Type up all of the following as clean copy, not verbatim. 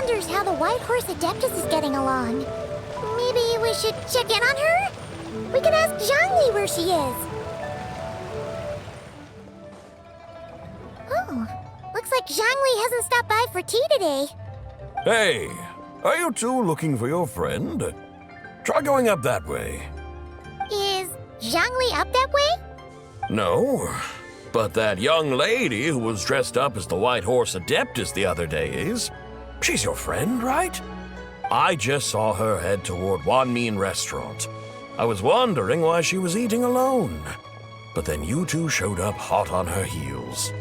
wonders how the White Horse Adeptus is getting along. Maybe we should check in on her? We can ask Zhangli where she is. Oh, looks like Zhangli hasn't stopped by for tea today. Hey, are you two looking for your friend? Try going up that way. Is Zhangli up that way? No, but that young lady who was dressed up as the White Horse Adeptus the other day is. She's your friend, right? I just saw her head toward Wanmin Restaurant. I was wondering why she was eating alone. But then you two showed up hot on her heels.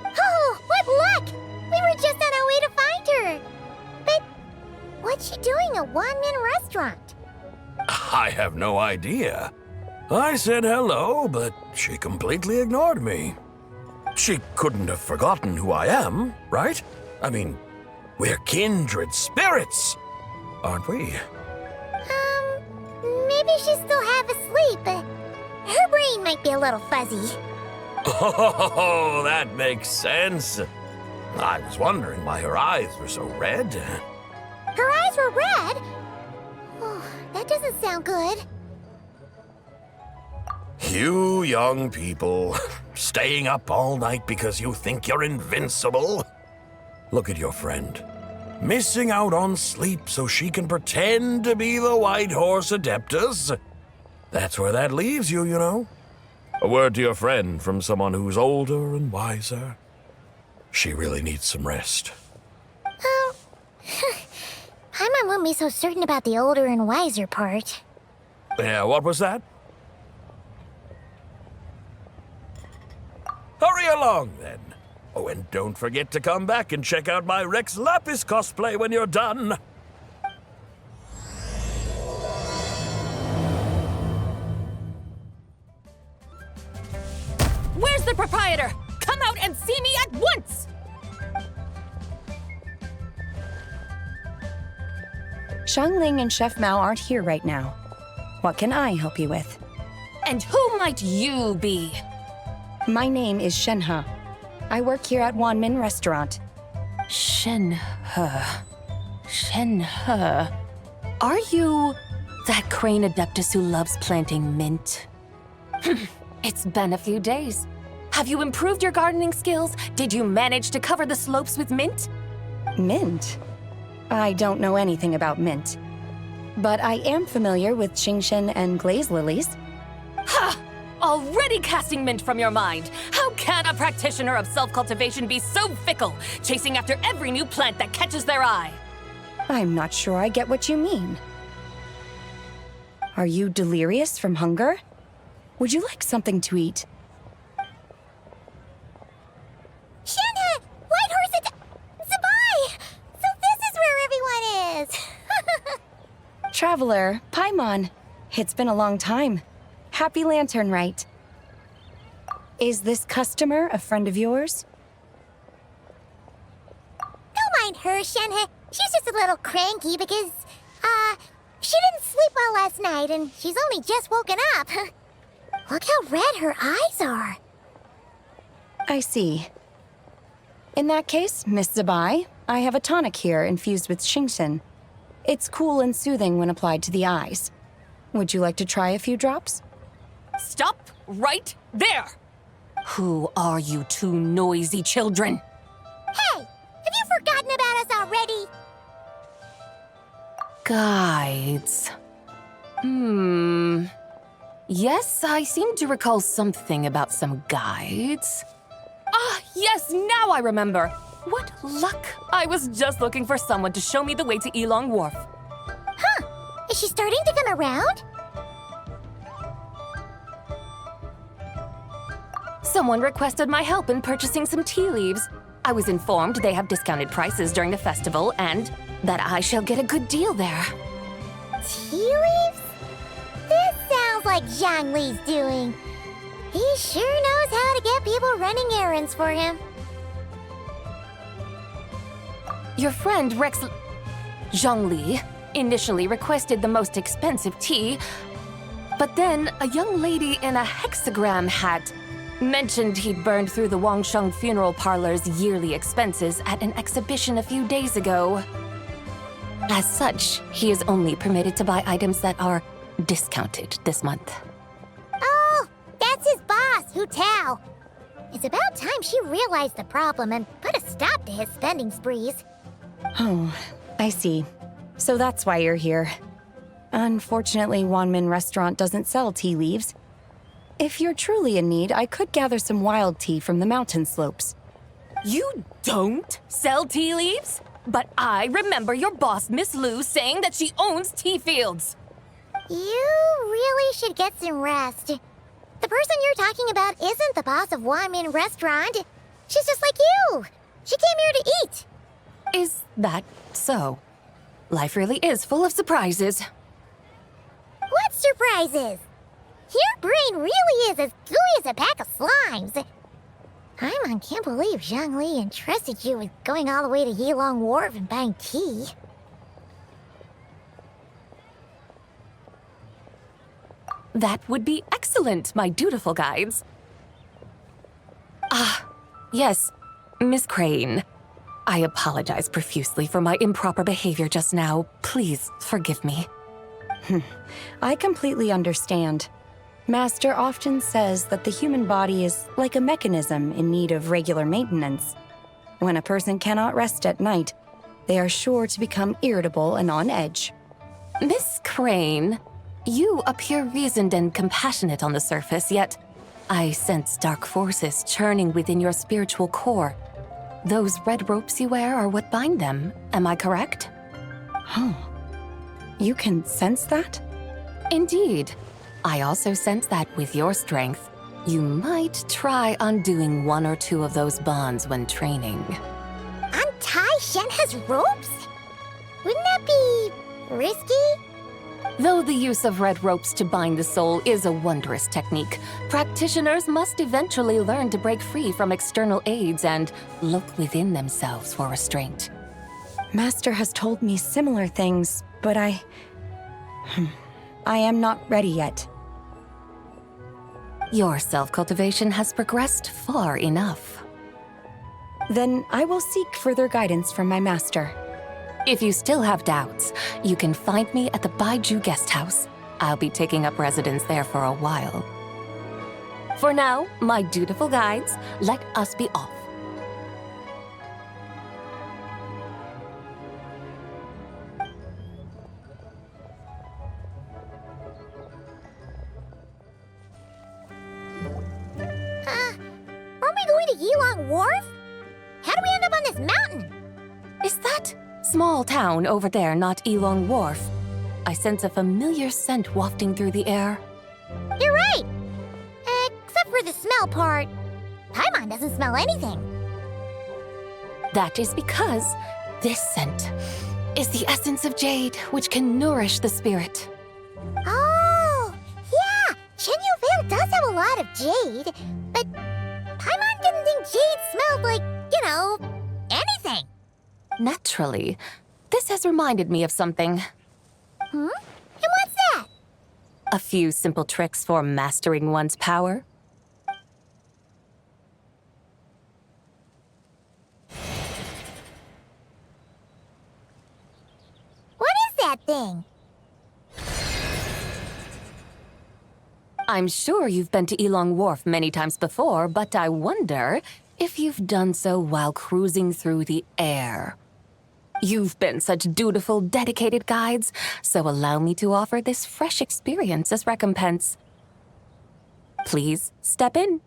Oh, what luck! We were just on our way to find her. But what's she doing at Wanmin Restaurant? I have no idea. I said hello, but she completely ignored me. She couldn't have forgotten who I am, right? I mean, we're kindred spirits, aren't we? Maybe she's still half asleep, but her brain might be a little fuzzy. Oh, that makes sense. I was wondering why her eyes were so red. Her eyes were red? Oh, that doesn't sound good. You young people, staying up all night because you think you're invincible? Look at your friend, missing out on sleep so she can pretend to be the White Horse Adeptus. That's where that leaves you, you know. A word to your friend from someone who's older and wiser. She really needs some rest. Oh, Paimon won't be so certain about the older and wiser part. Yeah, what was that? Hurry along, then. Oh, and don't forget to come back and check out my Rex Lapis cosplay when you're done. Where's the proprietor? Come out and see me at once! Xiangling and Chef Mao aren't here right now. What can I help you with? And who might you be? My name is Shenhe. I work here at Wanmin Restaurant. Shenhe. Shenhe. Are you that crane adeptus who loves planting mint? It's been a few days. Have you improved your gardening skills? Did you manage to cover the slopes with mint? Mint? I don't know anything about mint. But I am familiar with Qingshen and glaze lilies. Ha! Already casting mint from your mind. How can a practitioner of self-cultivation be so fickle, chasing after every new plant that catches their eye? I'm not sure I get what you mean. Are you delirious from hunger? Would you like something to eat? Shenhe! White Horse Zabai! So this is where everyone is! Traveler, Paimon. It's been a long time. Happy Lanternlit. Is this customer a friend of yours? Don't mind her, Shenhe. She's just a little cranky because, she didn't sleep well last night and she's only just woken up. Look how red her eyes are. I see. In that case, Miss Zabai, I have a tonic here infused with Qingshen. It's cool and soothing when applied to the eyes. Would you like to try a few drops? Stop right there! Who are you two noisy children? Hey, have you forgotten about us already? Guides. Yes, I seem to recall something about some guides. Ah, yes, now I remember. What luck! I was just looking for someone to show me the way to Epilogue Wharf. Huh, is she starting to come around? Someone requested my help in purchasing some tea leaves. I was informed they have discounted prices during the festival and that I shall get a good deal there. Tea leaves? This sounds like Zhangli's doing. He sure knows how to get people running errands for him. Your friend Rex Zhangli initially requested the most expensive tea, but then a young lady in a hexagram hat mentioned he'd burned through the Wangsheng funeral parlor's yearly expenses at an exhibition a few days ago. As such, he is only permitted to buy items that are discounted this month. Oh, that's his boss, Hutel. It's about time she realized the problem and put a stop to his spending sprees. Oh, I see. So that's why you're here. Unfortunately, Wanmin Restaurant doesn't sell tea leaves. If you're truly in need, I could gather some wild tea from the mountain slopes. You don't sell tea leaves? But I remember your boss, Miss Lu, saying that she owns tea fields. You really should get some rest. The person you're talking about isn't the boss of Wanmin Restaurant. She's just like you. She came here to eat. Is that so? Life really is full of surprises. What surprises? Your brain really is as gooey as a pack of slimes. Paimon can't believe Zhongli entrusted you with going all the way to Yilong Wharf and buying tea. That would be excellent, my dutiful guides. Yes, Miss Crane. I apologize profusely for my improper behavior just now. Please forgive me. I completely understand. Master often says that the human body is like a mechanism in need of regular maintenance. When a person cannot rest at night, they are sure to become irritable and on edge. Miss Crane, you appear reasoned and compassionate on the surface, yet I sense dark forces churning within your spiritual core. Those red ropes you wear are what bind them, am I correct? Oh, you can sense that? Indeed. I also sense that with your strength, you might try undoing one or two of those bonds when training. Untie Shenhe's ropes? Wouldn't that be risky? Though the use of red ropes to bind the soul is a wondrous technique, practitioners must eventually learn to break free from external aids and look within themselves for restraint. Master has told me similar things, but I am not ready yet. Your self-cultivation has progressed far enough. Then I will seek further guidance from my master. If you still have doubts, you can find me at the Baiju Guest House. I'll be taking up residence there for a while. For now, my dutiful guides, let us be off. Aren't we going to Yilong Wharf? How do we end up on this mountain? Is that small town over there not Elong Wharf? I sense a familiar scent wafting through the air. You're right. Except for the smell part. Paimon doesn't smell anything. That is because this scent is the essence of jade, which can nourish the spirit. Oh, yeah. Chenyu Vale does have a lot of jade, but Paimon didn't think jade smelled like, anything. Naturally, this has reminded me of something. And what's that? A few simple tricks for mastering one's power. What is that thing? I'm sure you've been to Elong Wharf many times before, but I wonder if you've done so while cruising through the air. You've been such dutiful, dedicated guides, so allow me to offer this fresh experience as recompense. Please step in.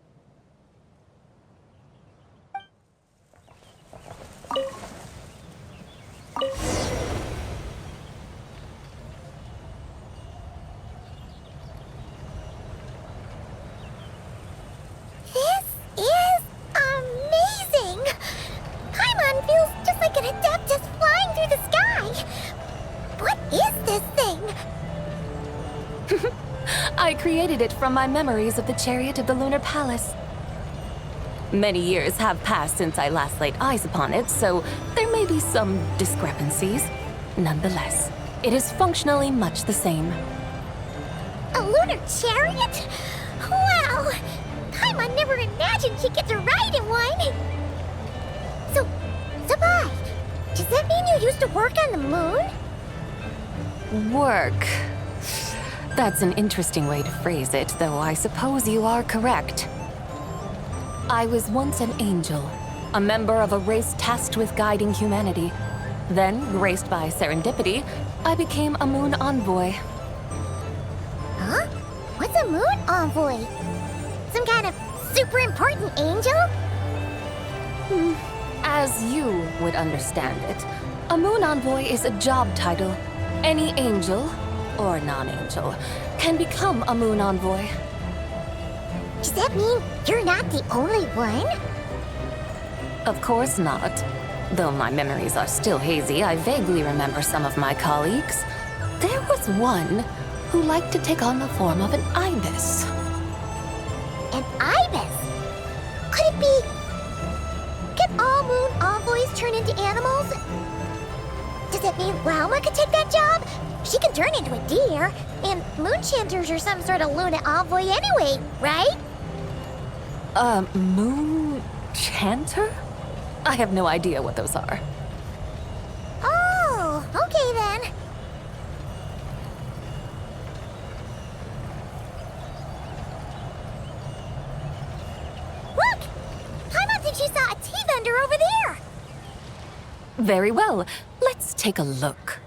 This is amazing! Paimon feels just like an Adeptus flying through the sky! What is this thing? I created it from my memories of the chariot of the Lunar Palace. Many years have passed since I last laid eyes upon it, so there may be some discrepancies. Nonetheless, it is functionally much the same. A lunar chariot? Wow! Paimon never imagined she'd get to ride in one! So, Bai, does that mean you you used to work on the moon? Work. That's an interesting way to phrase it, though I suppose you are correct. I was once an angel, a member of a race tasked with guiding humanity. Then, graced by serendipity, I became a moon envoy. Huh? What's a moon envoy? Some kind of super important angel? As you would understand it, a moon envoy is a job title. Any angel, or non-angel, can become a moon envoy. Does that mean you're not the only one? Of course not. Though my memories are still hazy, I vaguely remember some of my colleagues. There was one who liked to take on the form of an ibis. An ibis? Could it be... Can all moon envoys turn into animals? Does that mean Rauma could take that job? She can turn into a deer, and moon chanters are some sort of lunar envoy anyway, right? Moon chanter? I have no idea what those are. Oh, okay then. Look! Paimon thinks she saw a tea vendor over there! Very well. Let's take a look.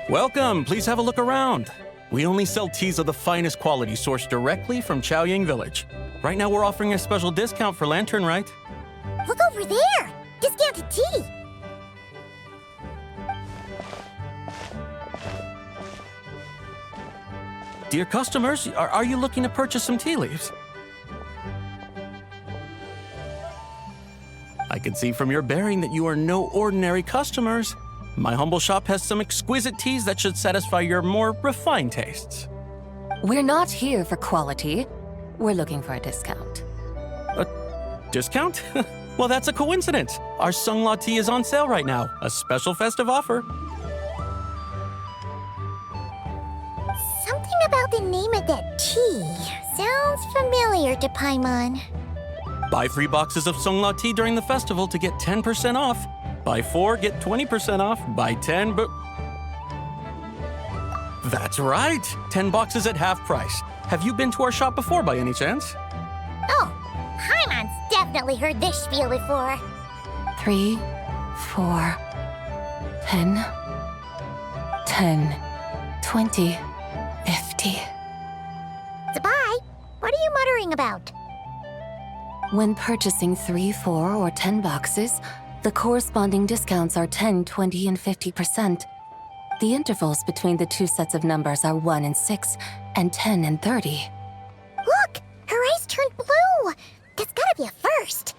Welcome, please have a look around. We only sell teas of the finest quality sourced directly from Chaoying Village. Right now we're offering a special discount for Lanternlit. Look over there! Discounted tea! Dear customers, are you looking to purchase some tea leaves? I can see from your bearing that you are no ordinary customers. My humble shop has some exquisite teas that should satisfy your more refined tastes. We're not here for quality. We're looking for a discount. A discount? Well, that's a coincidence. Our Changelog tea is on sale right now. A special festive offer. Something about the name of that tea sounds familiar to Paimon. Buy 3 boxes of Changelog tea during the festival to get 10% off. Buy 4, get 20% off. Buy 10, but... That's right! 10 boxes at half price. Have you been to our shop before by any chance? Oh, Paimon's definitely heard this spiel before. 3, 4, 10, 10, 20, 50. Zabai, what are you muttering about? When purchasing 3, 4, or 10 boxes, the corresponding discounts are 10, 20, and 50%. The intervals between the two sets of numbers are 1 and 6, and 10 and 30. Look! Her eyes turned blue! That's gotta be a first.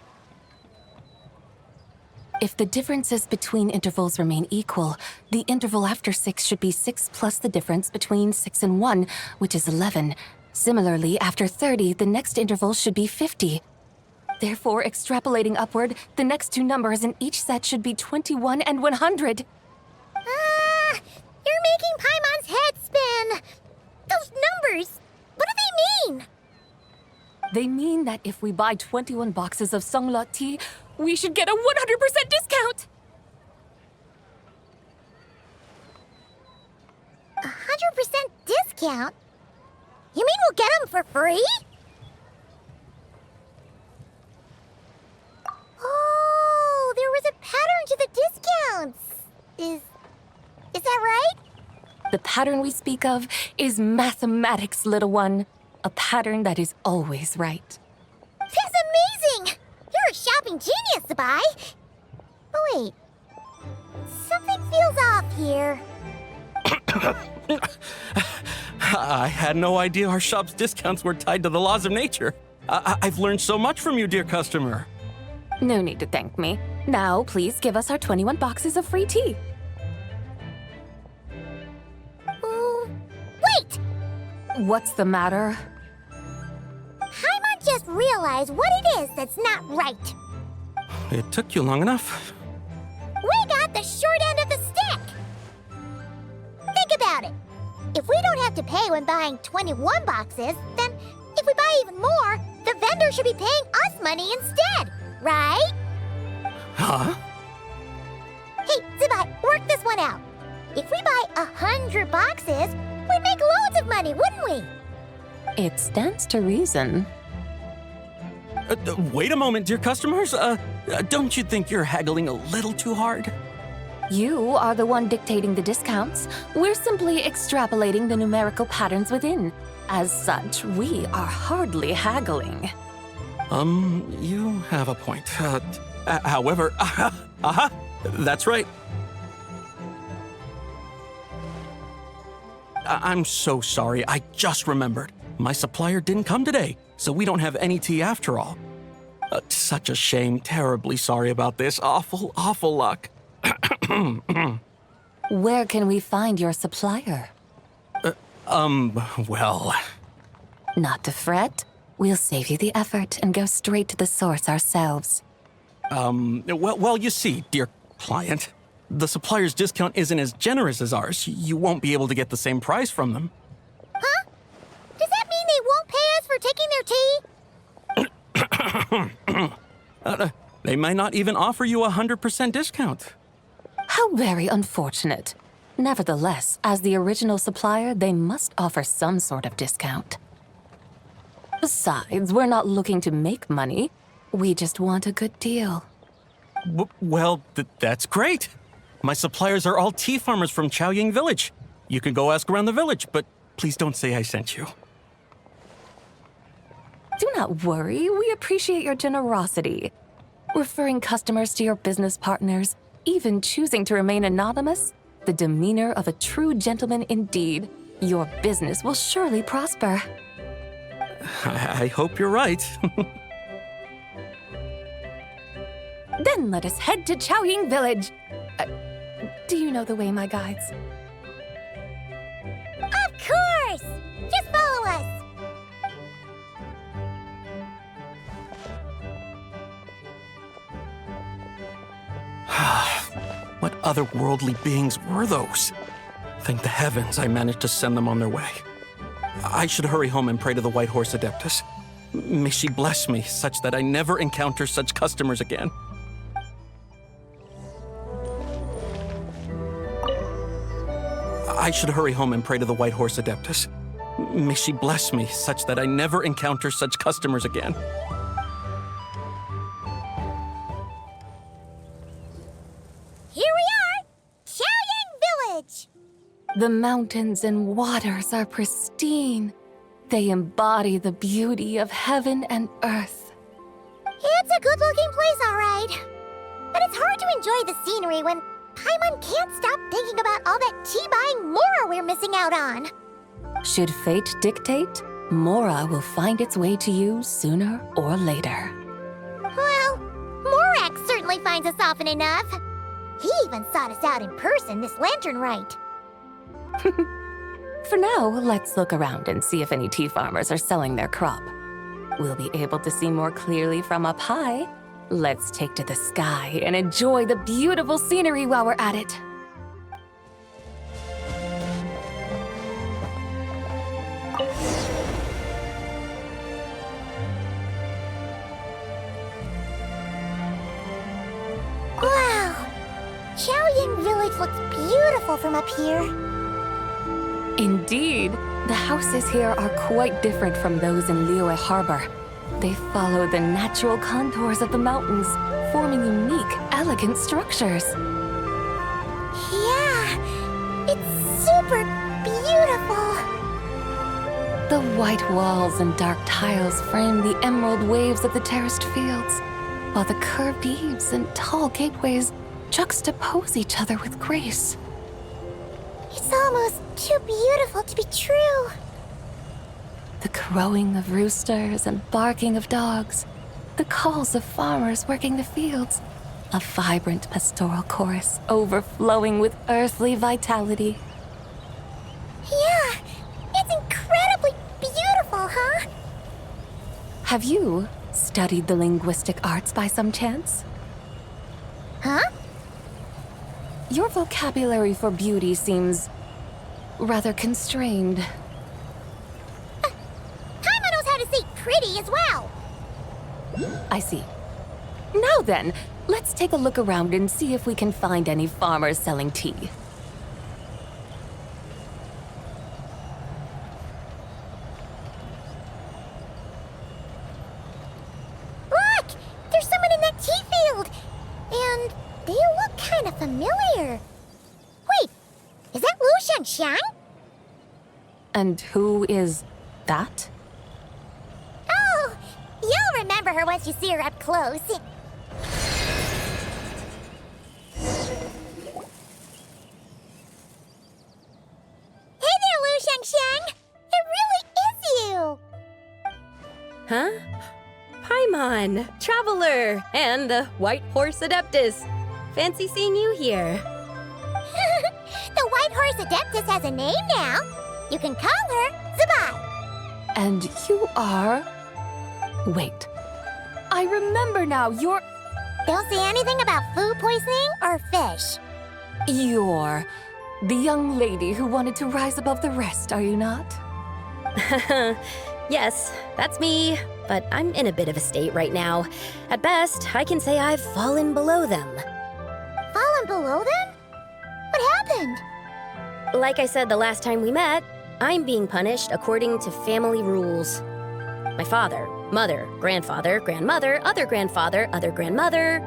If the differences between intervals remain equal, the interval after 6 should be 6 plus the difference between 6 and 1, which is 11. Similarly, after 30, the next interval should be 50. Therefore, extrapolating upward, the next two numbers in each set should be 21 and 100. You're making Paimon's head spin! Those numbers, what do they mean? They mean that if we buy 21 boxes of Changelog tea, we should get a 100% discount! 100% discount? You mean we'll get them for free? Oh, there was a pattern to the discounts. Is that right? The pattern we speak of is mathematics, little one. A pattern that is always right. That's amazing! You're a shopping genius, Zabai. Oh, wait. Something feels off here. I had no idea our shop's discounts were tied to the laws of nature. I've learned so much from you, dear customer. No need to thank me. Now, please give us our 21 boxes of free tea. Wait! What's the matter? Paimon just realized what it is that's not right. It took you long enough. We got the short end of the stick. Think about it. If we don't have to pay when buying 21 boxes, then if we buy even more, the vendor should be paying us money instead, right? Huh? Hey, Zibai, work this one out. If we buy 100 boxes, we'd make loads of money, wouldn't we? It stands to reason. Wait a moment, dear customers. Don't you think you're haggling a little too hard? You are the one dictating the discounts. We're simply extrapolating the numerical patterns within. As such, we are hardly haggling. You have a point. However, that's right. I'm so sorry. I just remembered. My supplier didn't come today, so we don't have any tea after all. Such a shame. Terribly sorry about this. Awful, awful luck. Where can we find your supplier? Well... Not to fret. We'll save you the effort and go straight to the source ourselves. Well, you see, dear client, the supplier's discount isn't as generous as ours. You won't be able to get the same price from them. Huh? Does that mean they won't pay us for taking their tea? They might not even offer you a 100% discount. How very unfortunate. Nevertheless, as the original supplier, they must offer some sort of discount. Besides, we're not looking to make money. We just want a good deal. Well, that's great. My suppliers are all tea farmers from Chaoying Village. You can go ask around the village, but please don't say I sent you. Do not worry, we appreciate your generosity. Referring customers to your business partners, even choosing to remain anonymous, the demeanor of a true gentleman indeed. Your business will surely prosper. I hope you're right. Then let us head to Chaoying Village. Do you know the way, my guides? Of course! Just follow us! What otherworldly beings were those? Thank the heavens I managed to send them on their way. I should hurry home and pray to the White Horse Adeptus. May she bless me such that I never encounter such customers again. I should hurry home and pray to the White Horse Adeptus. May she bless me such that I never encounter such customers again. Here we are! Chaoying Village! The mountains and waters are pristine. They embody the beauty of heaven and earth. It's a good-looking place, all right. But it's hard to enjoy the scenery when Paimon can't stop thinking about all that tea-buying Mora we're missing out on. Should fate dictate, Mora will find its way to you sooner or later. Well, Morak certainly finds us often enough. He even sought us out in person this lantern rite. For now, let's look around and see if any tea farmers are selling their crop. We'll be able to see more clearly from up high. Let's take to the sky and enjoy the beautiful scenery while we're at it. Wow! Chaoying Village looks beautiful from up here. Indeed, the houses here are quite different from those in Liyue Harbor. They follow the natural contours of the mountains, forming unique, elegant structures. Yeah, it's super beautiful. The white walls and dark tiles frame the emerald waves of the terraced fields, while the curved eaves and tall gateways juxtapose each other with grace. It's almost too beautiful to be true. The crowing of roosters and barking of dogs, the calls of farmers working the fields, a vibrant pastoral chorus overflowing with earthly vitality. Yeah, it's incredibly beautiful, huh? Have you studied the linguistic arts by some chance? Huh? Your vocabulary for beauty seems rather constrained. Paimon knows how to say pretty as well. I see. Now then, let's take a look around and see if we can find any farmers selling tea. Look! There's someone in that tea field! And they look kind of familiar. Wait, is that Lu Shangxiang? And who is that? Oh, you'll remember her once you see her up close. Hey there, Lu Shangxiang! It really is you! Huh? Paimon, Traveler, and the White Horse Adeptus. Fancy seeing you here. The White Horse Adeptus has a name now. You can call her Zabai. And you are... Wait. I remember now, you're Don't say anything about food poisoning or fish. the young lady who wanted to rise above the rest, are you not? Yes, that's me, but I'm in a bit of a state right now. At best, I can say I've fallen below them. Fallen below them? What happened? Like I said the last time we met, I'm being punished according to family rules. My father, mother, grandfather, grandmother, other grandfather, other grandmother.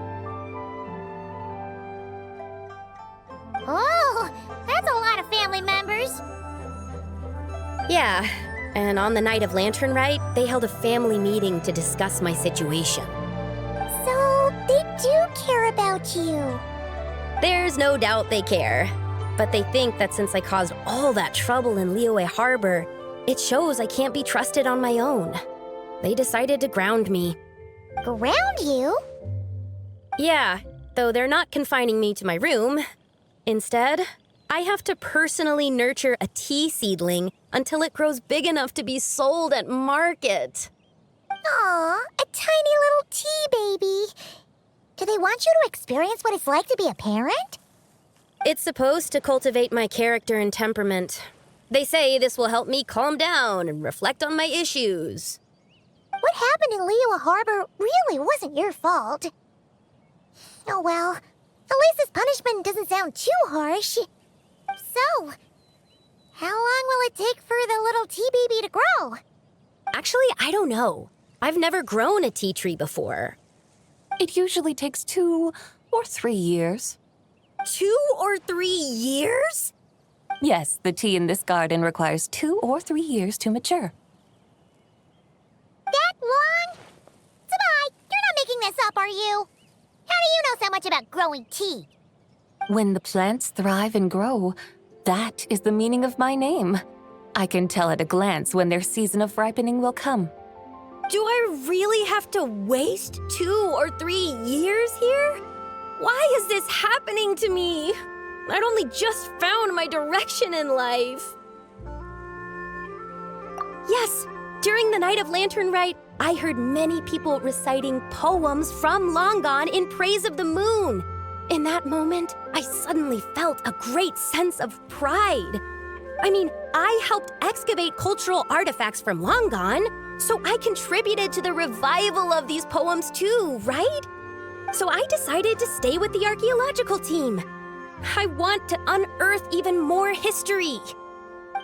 Oh, that's a lot of family members. Yeah, and on the night of Lanternlit, they held a family meeting to discuss my situation. So they do care about you. There's no doubt they care. But they think that since I caused all that trouble in Liyue Harbor, it shows I can't be trusted on my own. They decided to ground me. Ground you? Yeah, though they're not confining me to my room. Instead, I have to personally nurture a tea seedling until it grows big enough to be sold at market. Aw, a tiny little tea baby. Do they want you to experience what it's like to be a parent? It's supposed to cultivate my character and temperament. They say this will help me calm down and reflect on my issues. What happened in Liyue Harbor really wasn't your fault. Oh well, at least this punishment doesn't sound too harsh. So, how long will it take for the little tea baby to grow? Actually, I don't know. I've never grown a tea tree before. It usually takes 2 or 3 years. 2 or 3 years? Yes, the tea in this garden requires 2 or 3 years to mature. That long? Zabai, you're not making this up, are you? How do you know so much about growing tea? When the plants thrive and grow, that is the meaning of my name. I can tell at a glance when their season of ripening will come. Do I really have to waste 2 or 3 years here? Why is this happening to me? I'd only just found my direction in life. Yes, during the night of Lanternlit, I heard many people reciting poems from long gone in praise of the moon. In that moment, I suddenly felt a great sense of pride. I mean, I helped excavate cultural artifacts from long gone, so I contributed to the revival of these poems too, right? So I decided to stay with the archaeological team. I want to unearth even more history.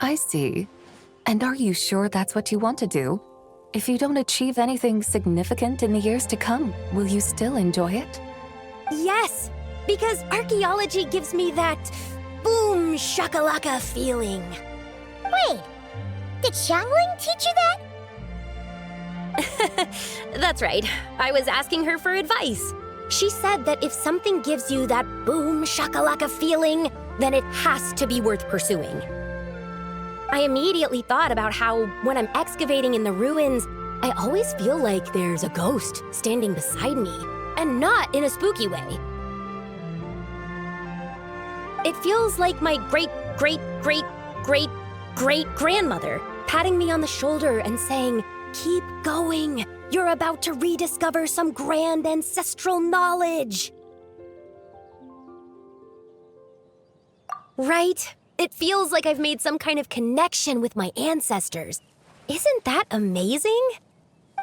I see. And are you sure that's what you want to do? If you don't achieve anything significant in the years to come, will you still enjoy it? Yes, because archaeology gives me that boom shakalaka feeling. Wait, did Xiangling teach you that? That's right. I was asking her for advice. She said that if something gives you that boom shakalaka feeling, then it has to be worth pursuing. I immediately thought about how when I'm excavating in the ruins, I always feel like there's a ghost standing beside me, and not in a spooky way. It feels like my great-great-great-great-great-grandmother patting me on the shoulder and saying, keep going. You're about to rediscover some grand ancestral knowledge. Right? It feels like I've made some kind of connection with my ancestors. Isn't that amazing?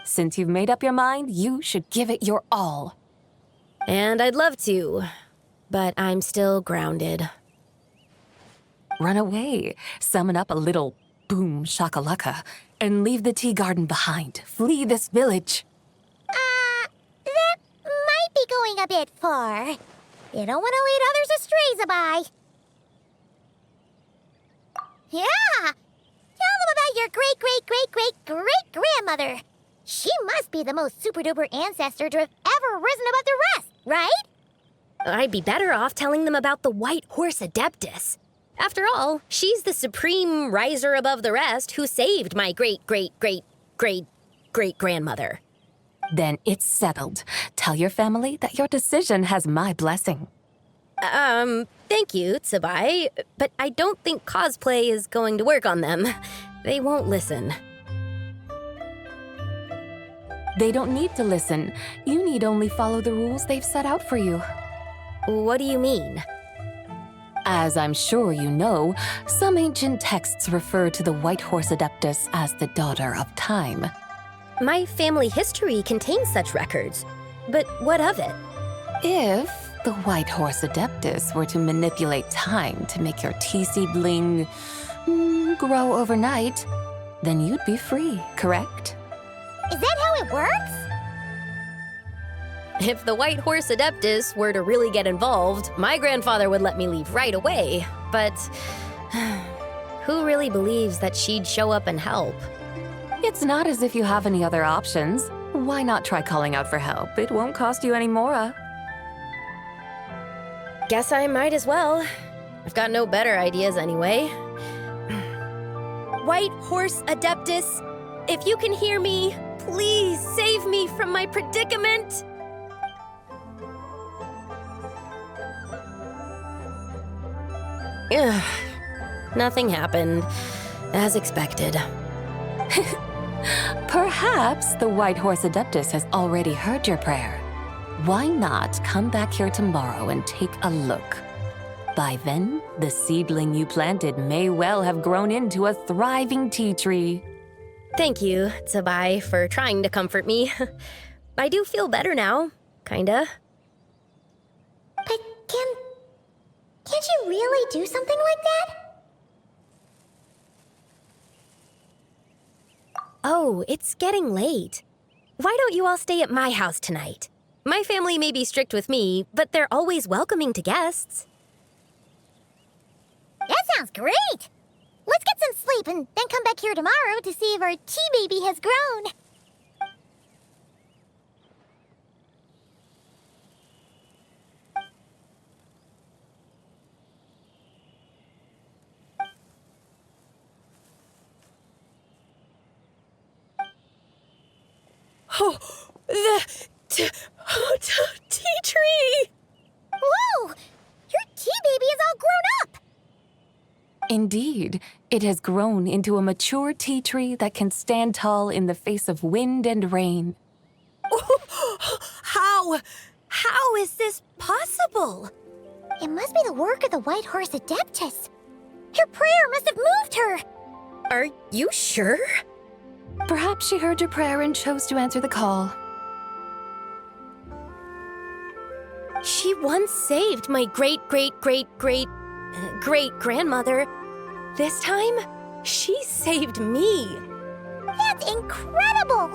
Since you've made up your mind, you should give it your all. And I'd love to, but I'm still grounded. Run away, summon up a little boom shakalaka, and leave the tea garden behind. Flee this village. That might be going a bit far. You don't want to lead others astray, Zabai. Yeah! Tell them about your great-great-great-great-great-grandmother. She must be the most super-duper ancestor to have ever risen above the rest, right? I'd be better off telling them about the White Horse Adeptus. After all, she's the supreme riser above the rest who saved my great-great-great-great-great-grandmother. Then it's settled. Tell your family that your decision has my blessing. Thank you, Tsubai, but I don't think cosplay is going to work on them. They won't listen. They don't need to listen. You need only follow the rules they've set out for you. What do you mean? As I'm sure you know, some ancient texts refer to the White Horse Adeptus as the Daughter of Time. My family history contains such records, but what of it? If the White Horse Adeptus were to manipulate time to make your tea seedling grow overnight, then you'd be free, correct? Is that how it works? If the White Horse Adeptus were to really get involved, my grandfather would let me leave right away. But who really believes that she'd show up and help? It's not as if you have any other options. Why not try calling out for help? It won't cost you any more. Guess I might as well. I've got no better ideas anyway. White Horse Adeptus, if you can hear me, please save me from my predicament. Ugh. Nothing happened, as expected. Perhaps the White Horse Adeptus has already heard your prayer. Why not come back here tomorrow and take a look? By then, the seedling you planted may well have grown into a thriving tea tree. Thank you, Tsubai, for trying to comfort me. I do feel better now, kinda. But can't you really do something like that? Oh, it's getting late. Why don't you all stay at my house tonight? My family may be strict with me, but they're always welcoming to guests. That sounds great! Let's get some sleep and then come back here tomorrow to see if our tea baby has grown. Oh, the tea tree! Whoa! Your tea baby is all grown up! Indeed, it has grown into a mature tea tree that can stand tall in the face of wind and rain. How is this possible? It must be the work of the White Horse Adeptus. Her prayer must have moved her. Are you sure? Perhaps she heard your prayer and chose to answer the call. She once saved my great-great-great-great-great-grandmother. This time, she saved me. That's incredible!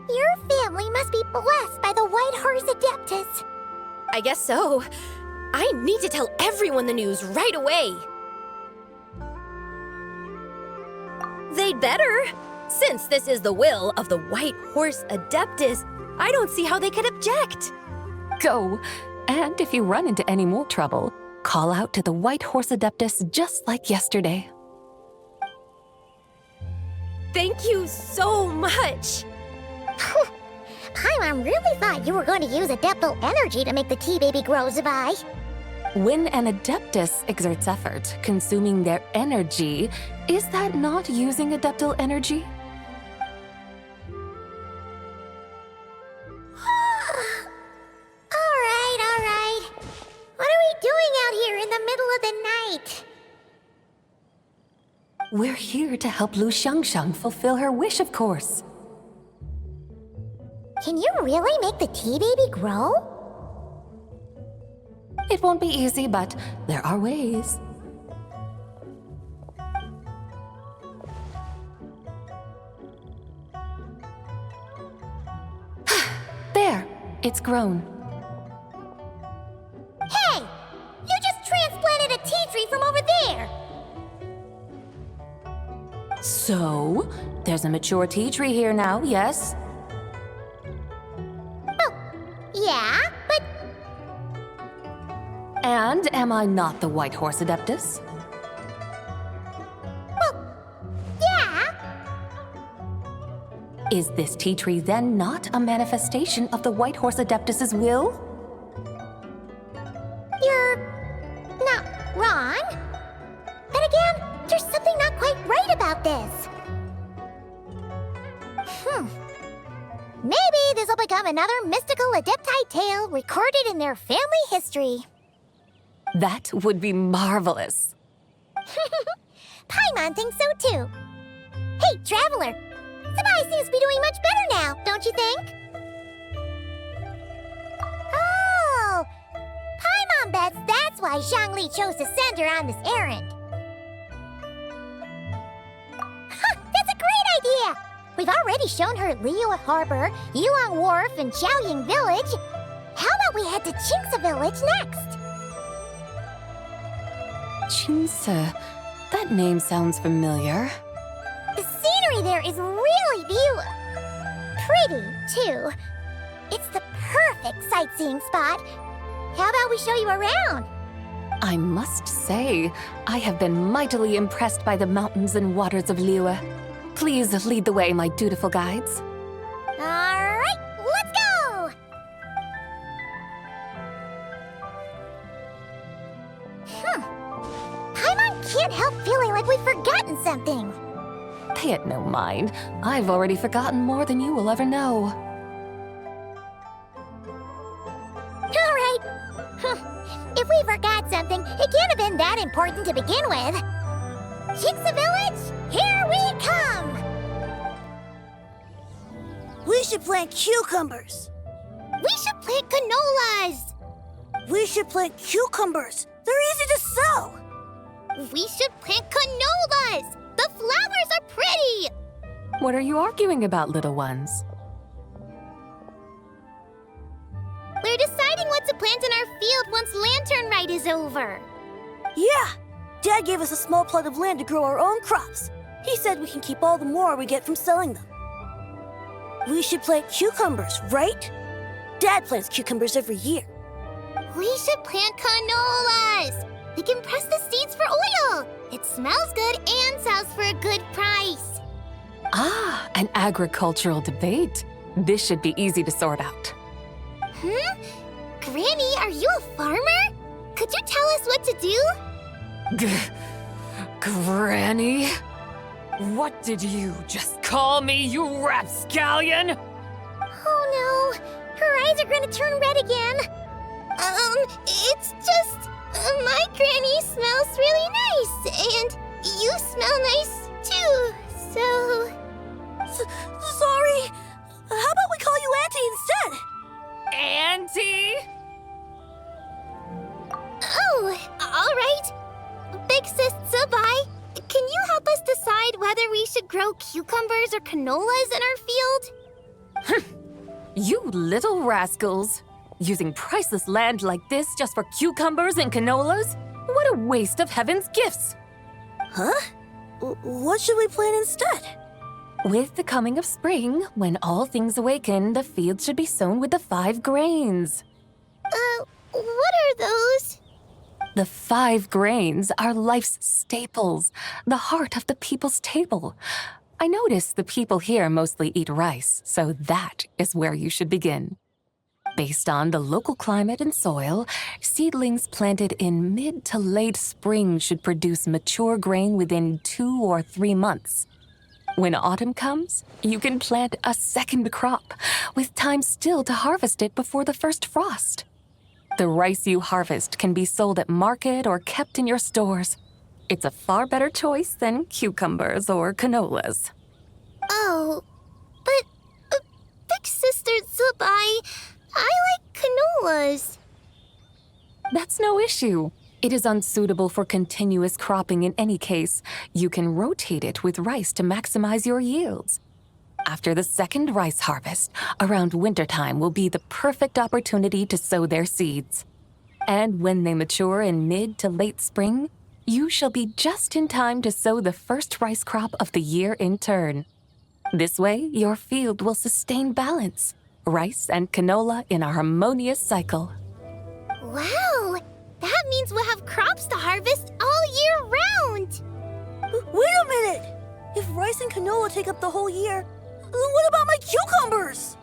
Your family must be blessed by the White Horse Adeptus. I guess so. I need to tell everyone the news right away. They'd better. Since this is the will of the White Horse Adeptus, I don't see how they could object. Go, and if you run into any more trouble, call out to the White Horse Adeptus just like yesterday. Thank you so much. Paimon really thought you were going to use Adeptal energy to make the tea baby grow, Zabai. When an Adeptus exerts effort, consuming their energy, is that not using Adeptal energy? We're here to help Lu Xiangxiang fulfill her wish, of course. Can you really make the tea baby grow? It won't be easy, but there are ways. There, it's grown. Hey! You just transplanted a tea tree from over there! So, there's a mature tea tree here now, yes? Oh, yeah, but And am I not the White Horse Adeptus? yeah! Is this tea tree then not a manifestation of the White Horse Adeptus's will? You're not wrong. But again, there's something not quite right about this. Maybe this will become another mystical Adepti tale recorded in their family history. That would be marvelous. Paimon thinks so too. Hey, Traveler! Sabai seems to be doing much better now, don't you think? Oh! Paimon bets that's why Zhongli chose to send her on this errand. That's a great idea! We've already shown her Liyue Harbor, Yulong Wharf, and Xiaoying Village. How about we head to Qingce Village next? Qingce. That name sounds familiar. The scenery there is really pretty, too. It's the perfect sightseeing spot. How about we show you around? I must say, I have been mightily impressed by the mountains and waters of Liyue. Please lead the way, my dutiful guides. All right, let's go! Paimon can't help feeling like we've forgotten something. Pay it no mind. I've already forgotten more than you will ever know. All right. If we forgot something, it can't have been that important to begin with. Qingce Village, here we come! We should plant cucumbers. We should plant canolas! We should plant cucumbers. They're easy to sow. We should plant canolas! The flowers are pretty! What are you arguing about, little ones? We're deciding what to plant in our field once Lanternlit is over. Yeah. Dad gave us a small plot of land to grow our own crops. He said we can keep all the more we get from selling them. We should plant cucumbers, right? Dad plants cucumbers every year. We should plant canolas! We can press the seeds for oil! It smells good and sells for a good price. Ah, an agricultural debate. This should be easy to sort out. Granny, are you a farmer? Could you tell us what to do? Granny? What did you just call me, you rapscallion? Oh no, her eyes are gonna turn red again. It's just, my granny smells really nice, and you smell nice too, so... Sorry. How about we call you Auntie instead? Auntie? Oh, all right. Big sis Sabai, can you help us decide whether we should grow cucumbers or canolas in our field? You little rascals. Using priceless land like this just for cucumbers and canolas? What a waste of heaven's gifts! Huh? What should we plant instead? With the coming of spring, when all things awaken, the fields should be sown with the 5 grains. What are those? The 5 grains are life's staples, the heart of the people's table. I notice the people here mostly eat rice, so that is where you should begin. Based on the local climate and soil, seedlings planted in mid to late spring should produce mature grain within 2 or 3 months. When autumn comes, you can plant a second crop, with time still to harvest it before the first frost. The rice you harvest can be sold at market or kept in your stores. It's a far better choice than cucumbers or canolas. Oh, but Big Sister Zubai, I like canolas. That's no issue. It is unsuitable for continuous cropping in any case. You can rotate it with rice to maximize your yields. After the second rice harvest, around wintertime will be the perfect opportunity to sow their seeds. And when they mature in mid to late spring, you shall be just in time to sow the first rice crop of the year in turn. This way, your field will sustain balance. Rice and canola in a harmonious cycle. Wow, that means we'll have crops to harvest all year round. Wait a minute! If rice and canola take up the whole year, then what about my cucumbers?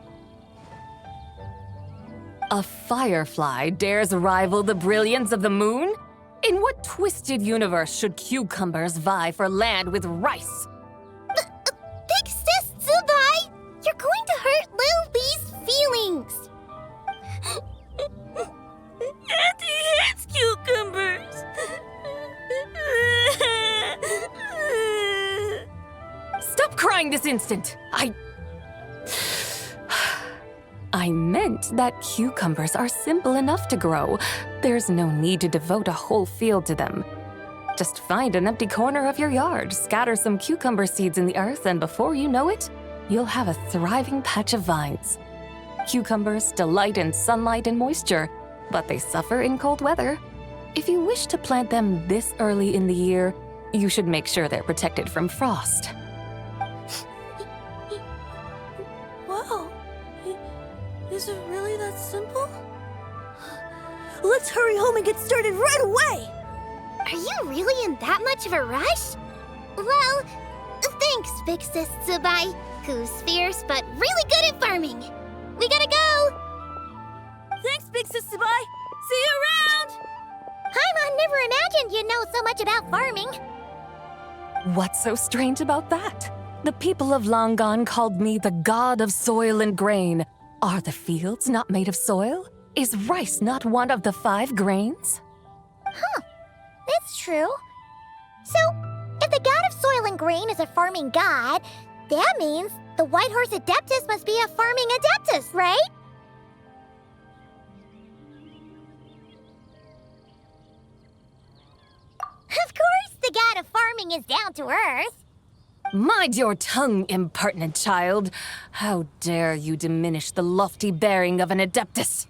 A firefly dares rival the brilliance of the moon? In what twisted universe should cucumbers vie for land with rice? Big Sis Zubai, you're going to hurt Lil Bee's feelings. Auntie hates cucumbers. Stop crying this instant! I meant that cucumbers are simple enough to grow. There's no need to devote a whole field to them. Just find an empty corner of your yard, scatter some cucumber seeds in the earth, and before you know it, you'll have a thriving patch of vines. Cucumbers delight in sunlight and moisture, but they suffer in cold weather. If you wish to plant them this early in the year, you should make sure they're protected from frost. Wow. Is it really that simple? Let's hurry home and get started right away! Are you really in that much of a rush? Well, thanks, Big Sis Zubai, who's fierce but really good at farming. We gotta go! Thanks, Big Sis Zubai! See you around! Paimon never imagined you'd know so much about farming. What's so strange about that? The people of Longon called me the god of soil and grain. Are the fields not made of soil? Is rice not one of the 5 grains? That's true. So, if the god of soil and grain is a farming god, that means the White Horse Adeptus must be a farming adeptus, right? Of course, the god of farming is down to earth. Mind your tongue, impertinent child. How dare you diminish the lofty bearing of an adeptus?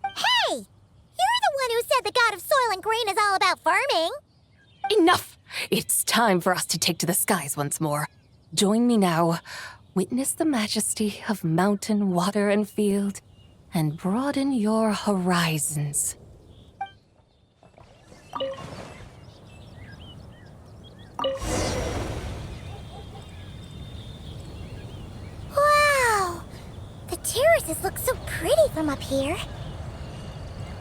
Hey! You're the one who said the god of soil and grain is all about farming. Enough! It's time for us to take to the skies once more. Join me now. Witness the majesty of mountain, water, and field, and broaden your horizons. Wow! The terraces look so pretty from up here.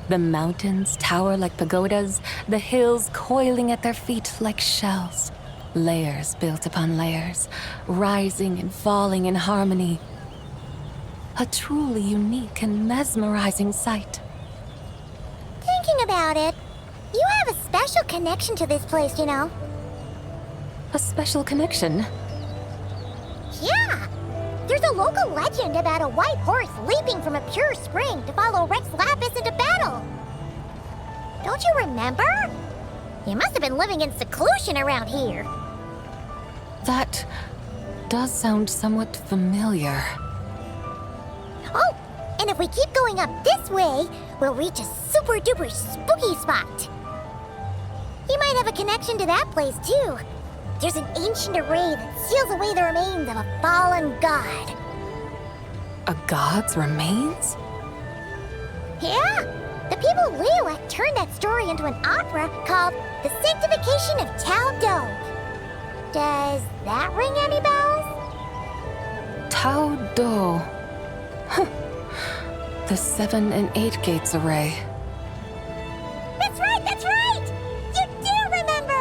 The mountains tower like pagodas, the hills coiling at their feet like shells. Layers built upon layers, rising and falling in harmony. A truly unique and mesmerizing sight. Thinking about it, you have a special connection to this place, you know. A special connection. Yeah! There's a local legend about a white horse leaping from a pure spring to follow Rex Lapis into battle. Don't you remember? You must have been living in seclusion around here. That does sound somewhat familiar. Oh, and if we keep going up this way, we'll reach a super duper spooky spot. You might have a connection to that place too. There's an ancient array that seals away the remains of a fallen god. A god's remains? Yeah, the people of Liyue turned that story into an opera called The Sanctification of Tao Do. Does that ring any bells? Tao Do. Huh. The 7 and 8 gates array. That's right, that's right! You do remember!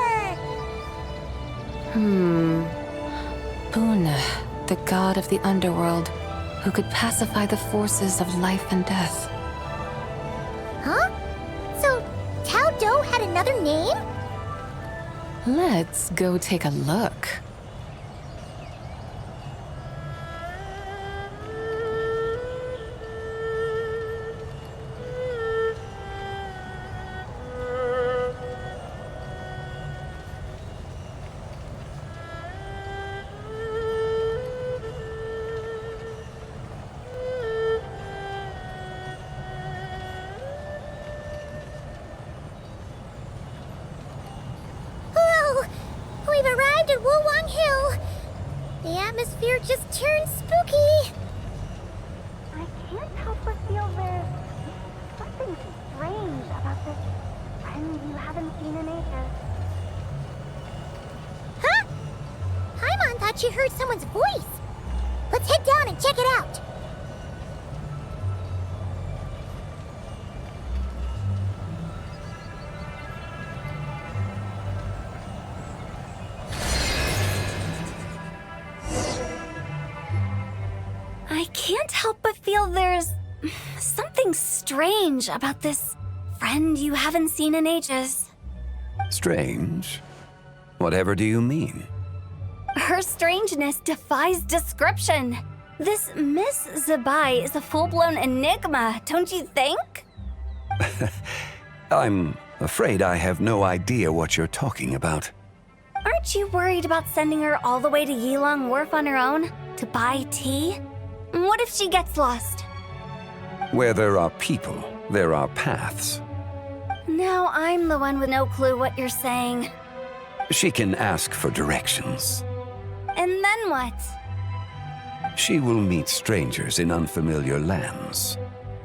Buna, the god of the underworld, who could pacify the forces of life and death. Huh? So, Tao Do had another name? Let's go take a look. Hello! We've arrived at Wulwang Hill. The atmosphere just turned spooky. I can't help but feel there's something strange about this friend you haven't seen in ages. Huh? Paimon thought she heard someone's voice. Let's head down and check it out. I can't help but feel there's something strange about this friend you haven't seen in ages. Strange? Whatever do you mean? Her strangeness defies description. This Miss Zabai is a full-blown enigma, don't you think? I'm afraid I have no idea what you're talking about. Aren't you worried about sending her all the way to Yilong Wharf on her own to buy tea? What if she gets lost? Where there are people, there are paths. Now I'm the one with no clue what you're saying. She can ask for directions. And then what? She will meet strangers in unfamiliar lands,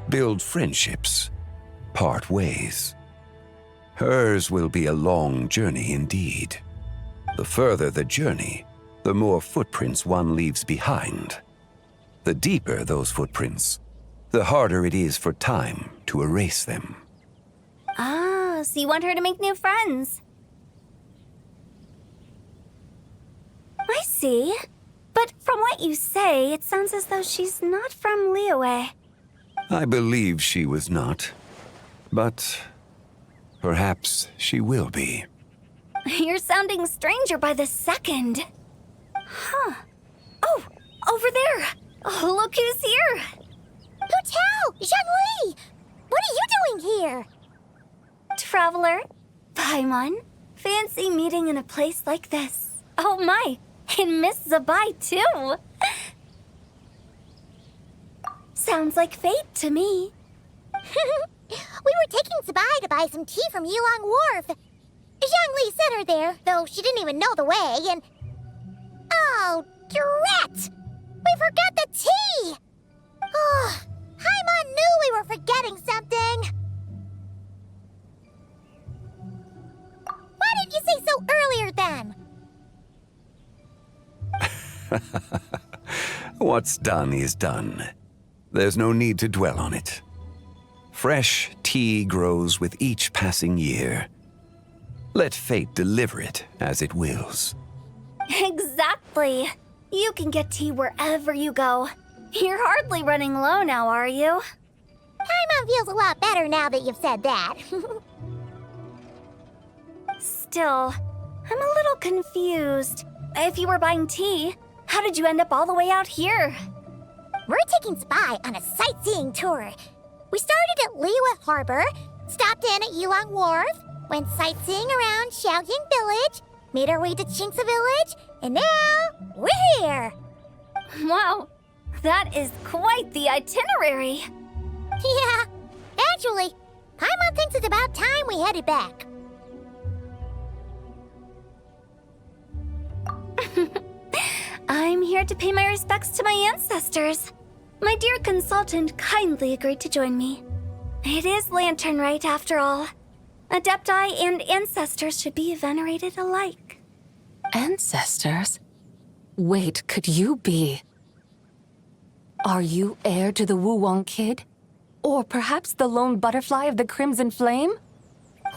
build friendships, part ways. Hers will be a long journey indeed. The further the journey, the more footprints one leaves behind. The deeper those footprints, the harder it is for time to erase them. Ah, so you want her to make new friends. I see. But from what you say, it sounds as though she's not from Liyue. I believe she was not, but perhaps she will be. You're sounding stranger by the second. Huh. Oh, over there. Oh, look who's here. Hu Tao! Zhongli! What are you doing here? Traveler, Paimon, fancy meeting in a place like this. Oh my, and Miss Zabai too. Sounds like fate to me. We were taking Zabai to buy some tea from Yilong Wharf. Zhongli sent her there, though she didn't even know the way, and... Oh, drat! We forgot the tea! Oh, Paimon knew we were forgetting something. Why didn't you say so earlier then? What's done is done. There's no need to dwell on it. Fresh tea grows with each passing year. Let fate deliver it as it wills. Exactly. You can get tea wherever you go. You're hardly running low now, are you? Paimon feels a lot better now that you've said that. Still, I'm a little confused. If you were buying tea, how did you end up all the way out here? We're taking Spy on a sightseeing tour. We started at Liyue Harbor, stopped in at Yilong Wharf, went sightseeing around Xiaoying Village, made our way to Qingce Village, and now we're here. Wow, that is quite the itinerary. Yeah, actually, Paimon thinks it's about time we headed back. I'm here to pay my respects to my ancestors. My dear consultant kindly agreed to join me. It is Lanternlit after all. Adepti and ancestors should be venerated alike. Ancestors? Wait, could you be? Are you heir to the Wulwang Kid? Or perhaps the lone butterfly of the Crimson Flame?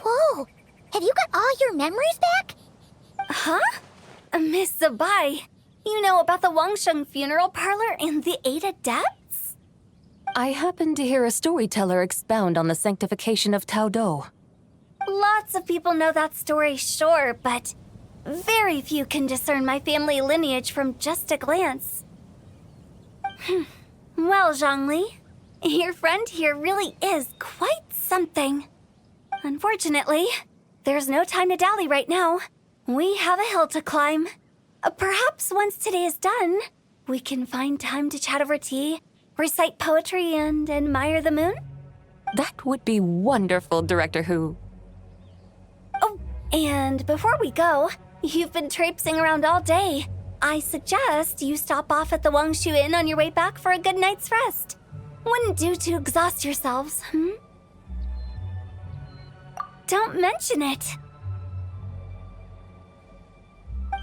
Whoa, have you got all your memories back? Huh? Miss Zabai, you know about the Wangsheng funeral parlor and the 8 adepts? I happened to hear a storyteller expound on the sanctification of Tao Do. Lots of people know that story, sure, but very few can discern my family lineage from just a glance. Well, Zhongli, your friend here really is quite something. Unfortunately, there's no time to dally right now. We have a hill to climb. Perhaps once today is done, we can find time to chat over tea, recite poetry, and admire the moon? That would be wonderful, Director Who. Oh, and before we go, you've been traipsing around all day. I suggest you stop off at the Wangshu Inn on your way back for a good night's rest. Wouldn't do to exhaust yourselves, Don't mention it.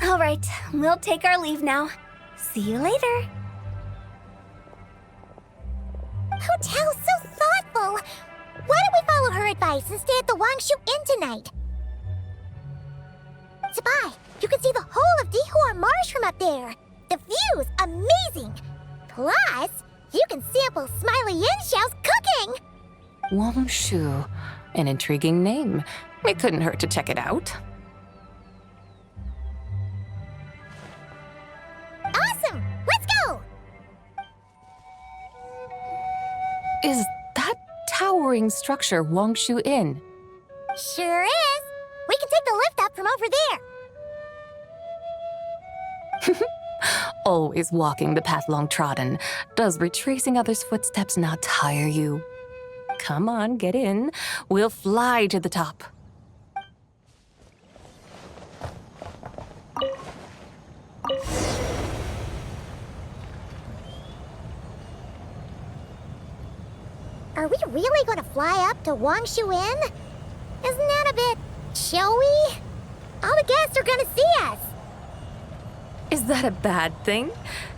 All right, we'll take our leave now. See you later. Hotel's so thoughtful. Why don't we follow her advice and stay at the Wangshu Inn tonight? Sabai, you can see the whole of Dihua Marsh from up there. The view's amazing. Plus, you can sample Smiley Yin-Xiao's cooking. Wangshu, an intriguing name. It couldn't hurt to check it out. Awesome! Let's go! Is that towering structure Wangshu Inn? Sure is. We can take the lift up from over there. Always walking the path long trodden. Does retracing others' footsteps not tire you? Come on, get in. We'll fly to the top. Are we really going to fly up to Wangshu Inn? Isn't that a bit showy? All the guests are going to see us. Is that a bad thing?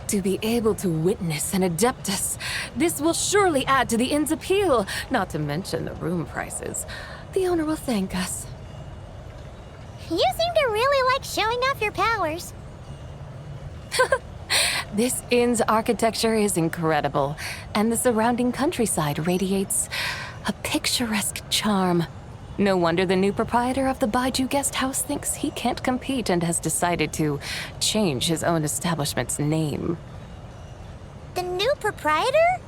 To be able to witness an Adeptus. This will surely add to the inn's appeal, not to mention the room prices. The owner will thank us. You seem to really like showing off your powers. This inn's architecture is incredible, and the surrounding countryside radiates a picturesque charm. No wonder the new proprietor of the Baiju guest house thinks he can't compete and has decided to change his own establishment's name. The new proprietor?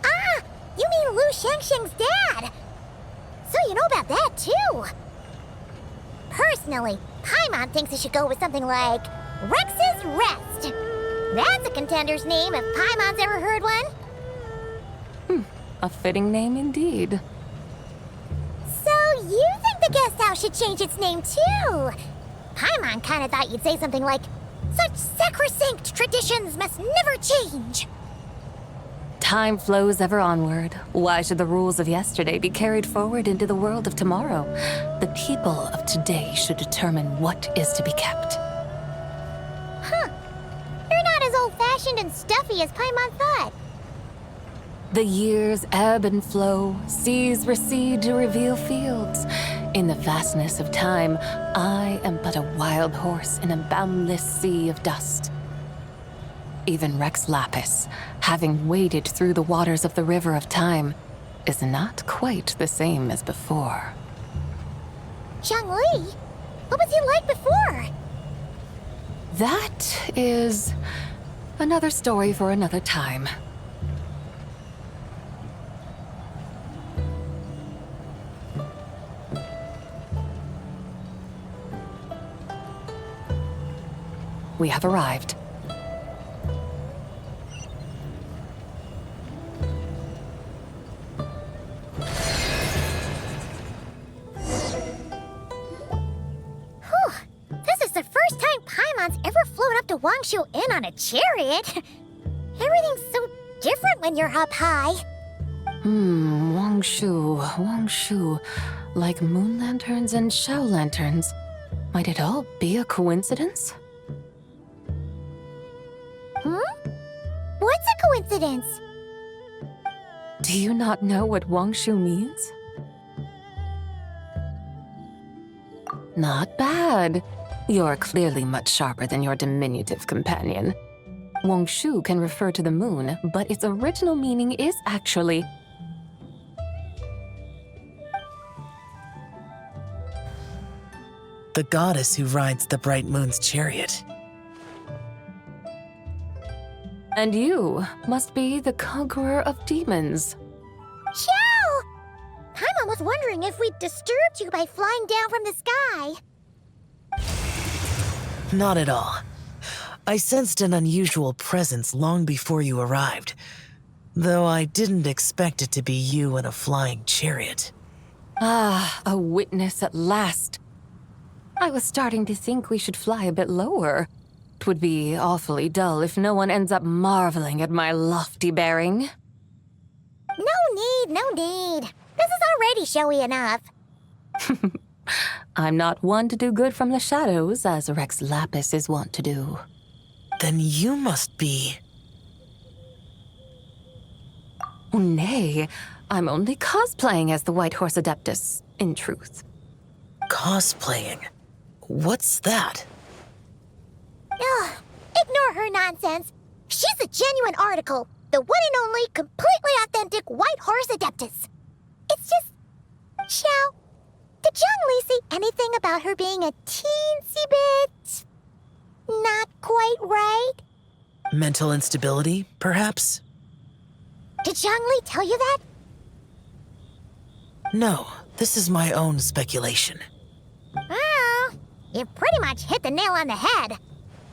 Ah, you mean Lu Shengsheng's dad. So you know about that too. Personally, Paimon thinks it should go with something like Rex's Rest. That's a contender's name if Paimon's ever heard one. A fitting name indeed. So you think the guest house should change its name too? Paimon kinda thought you'd say something like, such sacrosanct traditions must never change. Time flows ever onward. Why should the rules of yesterday be carried forward into the world of tomorrow? The people of today should determine what is to be kept. Huh. You're not as old-fashioned and stuffy as Paimon thought. The years ebb and flow, seas recede to reveal fields. In the vastness of time, I am but a wild horse in a boundless sea of dust. Even Rex Lapis, having waded through the waters of the river of time, is not quite the same as before. Zhongli? What was he like before? That is another story for another time. We have arrived. This is the first time Paimon's ever flown up to Wangshu Inn on a chariot. Everything's so different when you're up high. Wangshu. Like moon lanterns and shell lanterns. Might it all be a coincidence? What's a coincidence? Do you not know what Wangshu means? Not bad. You're clearly much sharper than your diminutive companion. Wangshu can refer to the moon, but its original meaning is actually... the goddess who rides the bright moon's chariot. And you must be the conqueror of demons. Chow! Paimon was wondering if we'd disturbed you by flying down from the sky. Not at all. I sensed an unusual presence long before you arrived, though I didn't expect it to be you in a flying chariot. Ah, a witness at last. I was starting to think we should fly a bit lower. It would be awfully dull if no one ends up marveling at my lofty bearing. No need. This is already showy enough. I'm not one to do good from the shadows, as Rex Lapis is wont to do. Then you must be... Oh, nay, I'm only cosplaying as the White Horse Adeptus, in truth. Cosplaying? What's that? Ugh, ignore her nonsense. She's a genuine article. The one and only, completely authentic White Horse Adeptus. It's just... Xiao, did Zhongli say anything about her being a teensy bit... not quite right? Mental instability, perhaps? Did Zhongli tell you that? No, this is my own speculation. Oh, you pretty much hit the nail on the head.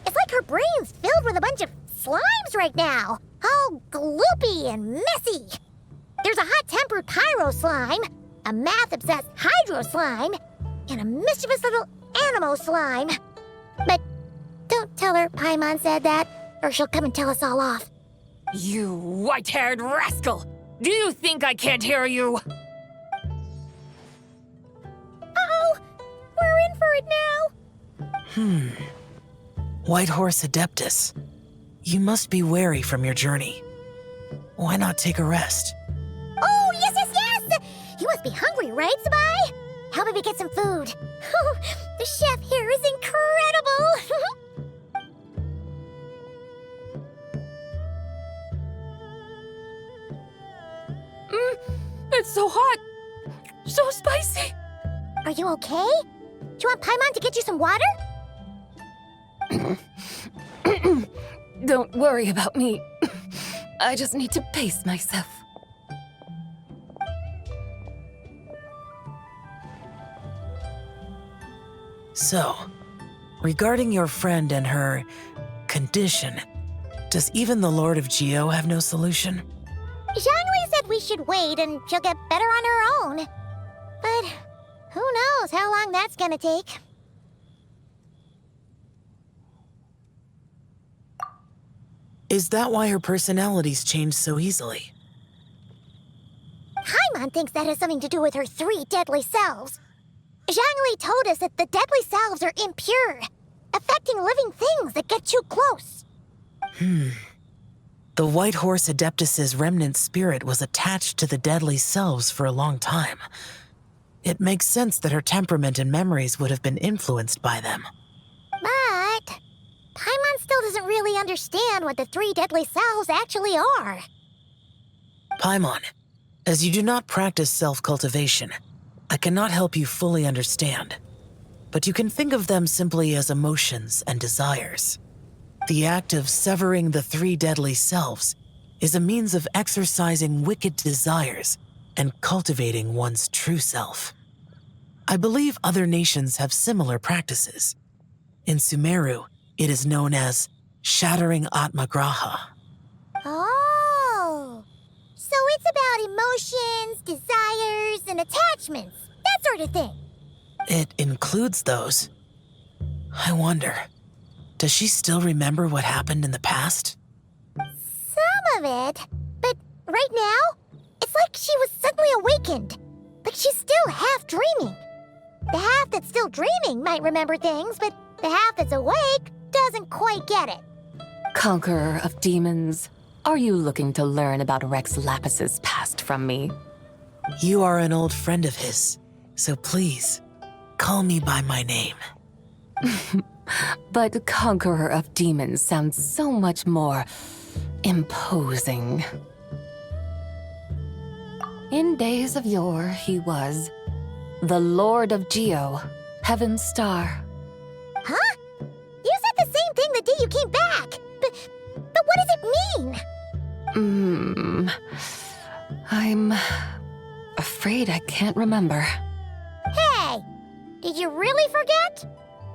It's like her brain's filled with a bunch of slimes right now. All gloopy and messy. There's a hot-tempered pyro slime, a math-obsessed hydro slime, and a mischievous little animal slime. But don't tell her Paimon said that, or she'll come and tell us all off. You white-haired rascal! Do you think I can't hear you? Uh-oh! We're in for it now! White Horse Adeptus. You must be weary from your journey. Why not take a rest? Oh, yes! You must be hungry, right, Sabai? How about we get some food? The chef here is incredible! It's so hot! So spicy! Are you okay? Do you want Paimon to get you some water? Don't worry about me. I just need to pace myself. So, regarding your friend and her condition, does even the Lord of Geo have no solution? Zhongli said we should wait and she'll get better on her own. But who knows how long that's gonna take. Is that why her personalities change so easily? Paimon thinks that has something to do with her 3 deadly selves. Zhongli told us that the deadly selves are impure, affecting living things that get too close. The White Horse Adeptus's remnant spirit was attached to the deadly selves for a long time. It makes sense that her temperament and memories would have been influenced by them. But Paimon still doesn't really understand what the 3 deadly selves actually are. Paimon, as you do not practice self-cultivation, I cannot help you fully understand. But you can think of them simply as emotions and desires. The act of severing the 3 deadly selves is a means of exercising wicked desires and cultivating one's true self. I believe other nations have similar practices. In Sumeru, it is known as shattering Atmagraha. Oh, so it's about emotions, desires, and attachments, that sort of thing. It includes those. I wonder, does she still remember what happened in the past? Some of it, but right now, it's like she was suddenly awakened. Like she's still half dreaming. The half that's still dreaming might remember things, but the half that's awake doesn't quite get it. Conqueror of demons, are you looking to learn about Rex Lapis's past from me? You are an old friend of his, so please, call me by my name. But Conqueror of Demons sounds so much more imposing. In days of yore, he was the Lord of Geo, Heaven's Star. Huh? You said the same thing the day you came back. But what does it mean? I'm afraid I can't remember. Hey! Did you really forget?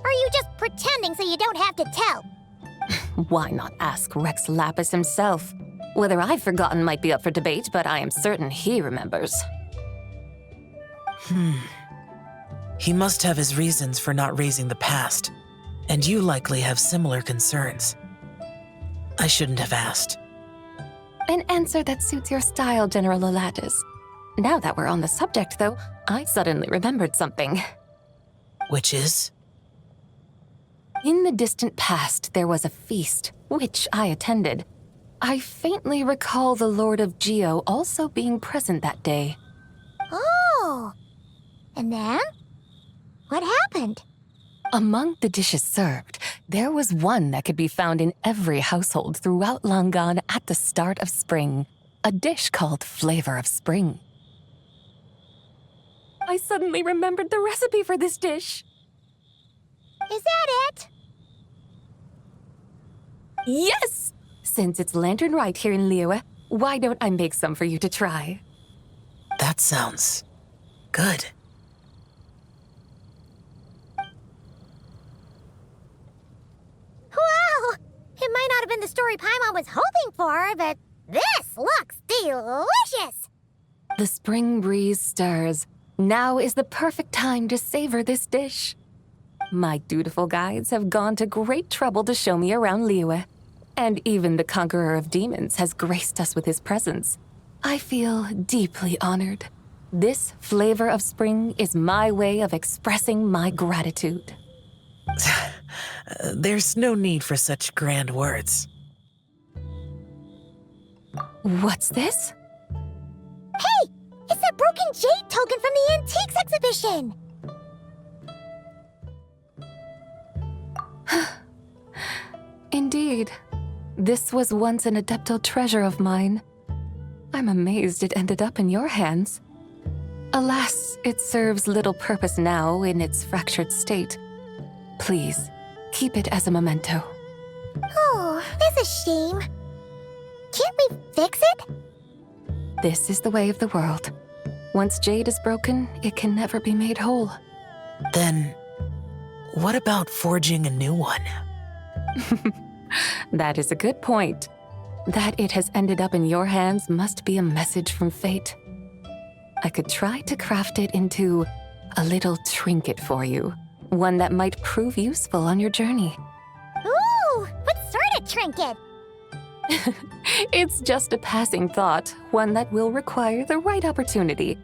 Or are you just pretending so you don't have to tell? Why not ask Rex Lapis himself? Whether I've forgotten might be up for debate, but I am certain he remembers. He must have his reasons for not raising the past, and you likely have similar concerns. I shouldn't have asked. An answer that suits your style, General Elatis. Now that we're on the subject, though, I suddenly remembered something. Which is? In the distant past, there was a feast, which I attended. I faintly recall the Lord of Geo also being present that day. Oh! And then? What happened? Among the dishes served, there was one that could be found in every household throughout Longon at the start of spring. A dish called Flavor of Spring. I suddenly remembered the recipe for this dish. Is that it? Yes! Since it's Lanternlit here in Liyue, why don't I make some for you to try? That sounds good. Wow! It might not have been the story Paimon was hoping for, but this looks delicious! The spring breeze stirs. Now is the perfect time to savor this dish. My dutiful guides have gone to great trouble to show me around Liyue, and even the Conqueror of Demons has graced us with his presence. I feel deeply honored. This Flavor of Spring is my way of expressing my gratitude. There's no need for such grand words. What's this? Hey! It's that broken jade token from the Antiques exhibition! Indeed. This was once an Adeptal treasure of mine. I'm amazed it ended up in your hands. Alas, it serves little purpose now in its fractured state. Please, keep it as a memento. Oh, that's a shame. Can't we fix it? This is the way of the world. Once jade is broken, it can never be made whole. Then, what about forging a new one? That is a good point. That it has ended up in your hands must be a message from fate. I could try to craft it into a little trinket for you. One that might prove useful on your journey. Ooh, what sort of trinket? It's just a passing thought, one that will require the right opportunity.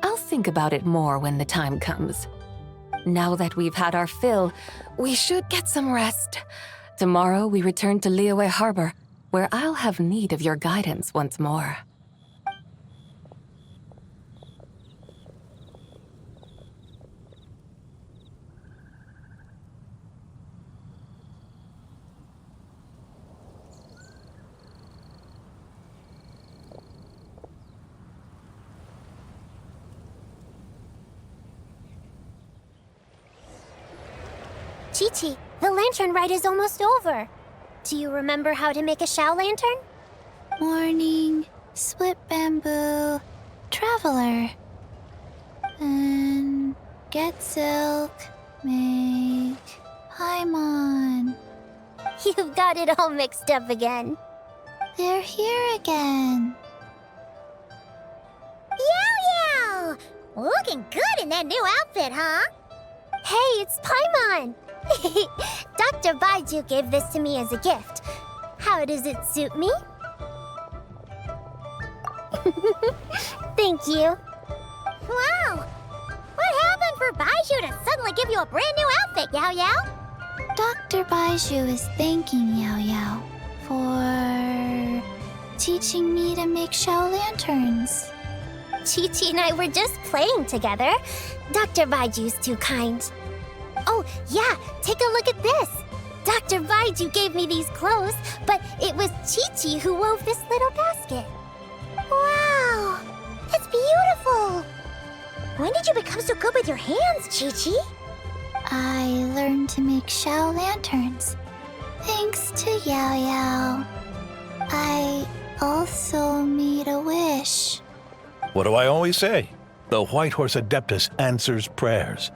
I'll think about it more when the time comes. Now that we've had our fill, we should get some rest. Tomorrow we return to Liyue Harbor, where I'll have need of your guidance once more. Chi-Chi, the lantern rite is almost over. Do you remember how to make a Shao lantern? Morning, split bamboo, traveler. And get silk, make Paimon. You've got it all mixed up again. They're here again. Yow yow! Looking good in that new outfit, huh? Hey, it's Paimon! Dr. Baiju gave this to me as a gift. How does it suit me? Thank you. Wow! What happened for Baiju to suddenly give you a brand new outfit, Yao Yao? Dr. Baiju is thanking Yao Yao for teaching me to make Shao lanterns. Chi-Chi and I were just playing together. Dr. Baiju's too kind. Oh, yeah, take a look at this. Dr. Baiju gave me these clothes, but it was Chi-Chi who wove this little basket. Wow! That's beautiful! When did you become so good with your hands, Chi-Chi? I learned to make shell lanterns. Thanks to Yao Yao. I also made a wish. What do I always say? The White Horse Adeptus answers prayers.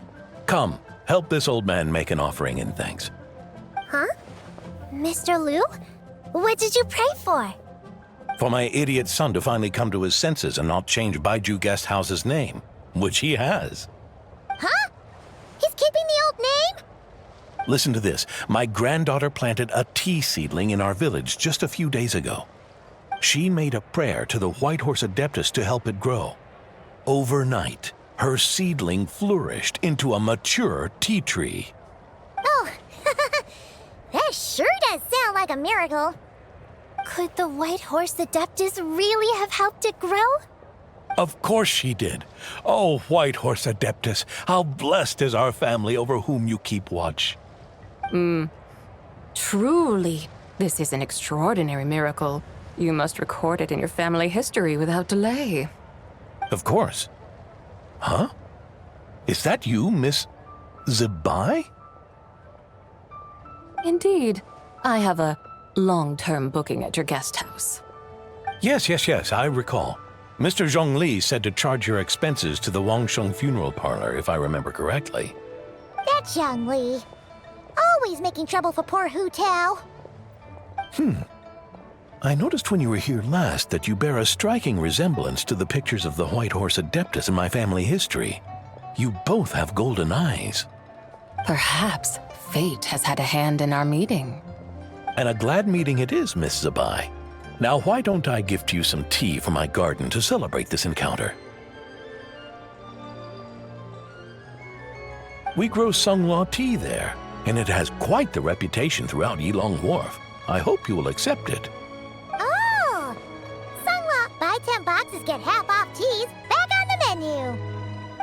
Come, help this old man make an offering in thanks. Huh? Mr. Liu? What did you pray for? For my idiot son to finally come to his senses and not change Baiju Guest House's name, which he has. Huh? He's keeping the old name? Listen to this. My granddaughter planted a tea seedling in our village just a few days ago. She made a prayer to the White Horse Adeptus to help it grow. Overnight, her seedling flourished into a mature tea tree. Oh, that sure does sound like a miracle. Could the White Horse Adeptus really have helped it grow? Of course she did. Oh, White Horse Adeptus, how blessed is our family over whom you keep watch. Truly, this is an extraordinary miracle. You must record it in your family history without delay. Of course. Huh? Is that you, Miss Zibai? Indeed. I have a long-term booking at your guest house. Yes, I recall. Mr. Zhongli said to charge your expenses to the Wangsheng funeral parlor, if I remember correctly. That's Young Li. Always making trouble for poor Hu Tao. I noticed when you were here last that you bear a striking resemblance to the pictures of the White Horse Adeptus in my family history. You both have golden eyes. Perhaps fate has had a hand in our meeting. And a glad meeting it is, Miss Zibai. Now, why don't I gift you some tea from my garden to celebrate this encounter? We grow Sunghua tea there, and it has quite the reputation throughout Yilong Wharf. I hope you will accept it. Oh! Sunghua, buy 10 boxes, get half off teas. Back on the menu.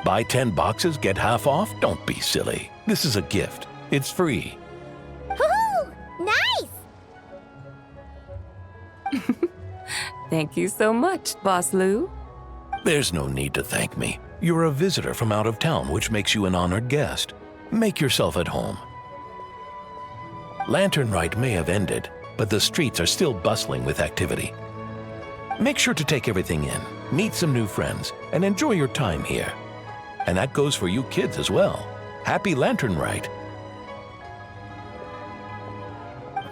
Buy 10 boxes, get half off? Don't be silly. This is a gift. It's free. Woohoo! Nice! Thank you so much, Boss Liu. There's no need to thank me. You're a visitor from out of town, which makes you an honored guest. Make yourself at home. Lanternlit may have ended, but the streets are still bustling with activity. Make sure to take everything in, meet some new friends, and enjoy your time here. And that goes for you kids as well. Happy Lanternlit.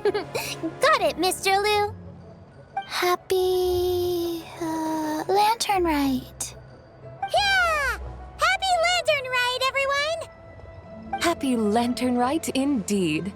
Got it, Mr. Liu. Happy... Lanternlit. Yeah! Happy Lanternlit, everyone! Happy Lanternlit indeed.